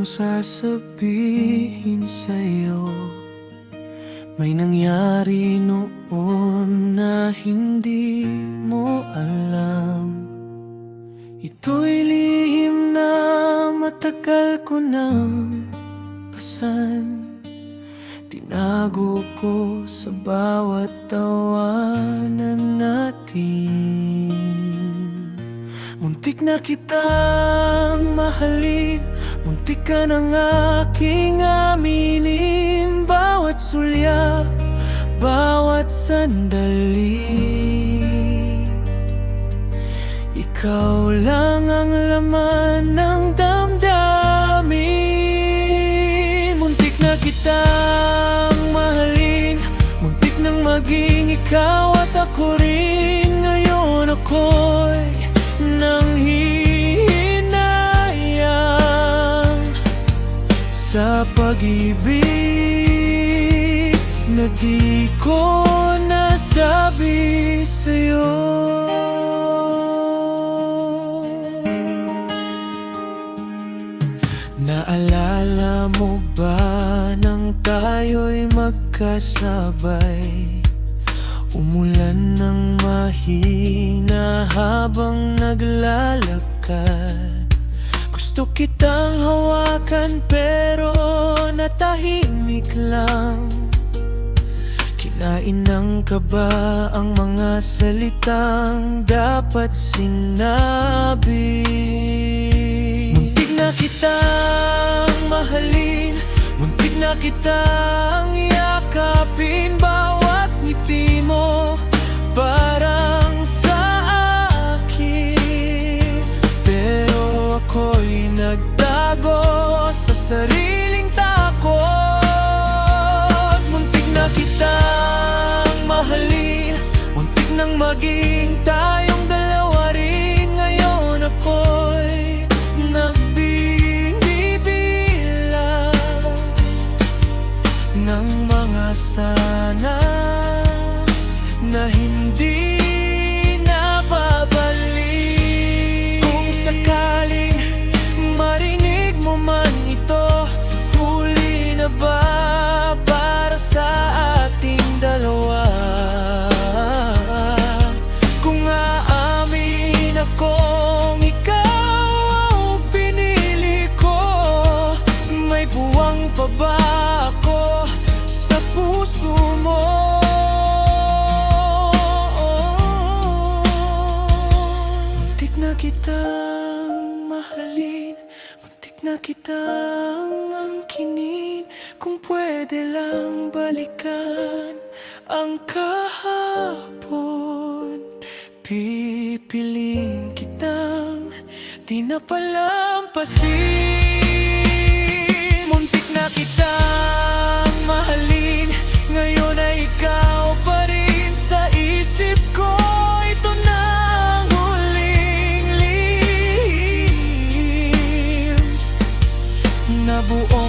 kong sasabihin sa'yo. May nangyari noon na hindi mo alam. Ito'y lihim na matagal ko nang pasan. Tinago ko sa bawat tawanan natin. Muntik na kitang mahalin, muntik ka nang aking aminin. Bawat sulyap, bawat sandali, ikaw lang ang laman ng damdamin. Muntik na kitang mahalin, muntik nang maging ikaw at ako rin. Ngayon ako'y nanghihinayang sa pag-ibig na di ko nasabi sa'yo. Naalala mo ba nang tayo'y magkasabay? Umulan ng mahina habang naglalakad. Gusto kitang hawakan pero natahimik lang. Kinain ng kaba ang mga salitang dapat sinabi. Muntik na kitang mahalin, muntik na kitang yakapin. Bawat ngiti mo parang sa akin, pero ako'y nagtago sa sariling takot. Muntik na kitang mahalin, muntik nang maging tayong dalawa rin. Ngayon ako'y nagbibilang ng mga sana na hindi napabalik. Kung sakaling marinig mo man ito, huli na ba para sa ating dalawa? Kung aamin akong ikaw pinili ko, may buwang pa ba ako sa puso mo? Muntik na kitang mahalin, muntik na kitang angkinin. Kung pwede lang balikan ang kahapon, pipiliin kitang di na palampasin. Muntik na kitang mahalin, ngayon ay ikaw pa rin sa isip ko. Ito na ang huling lihim na buo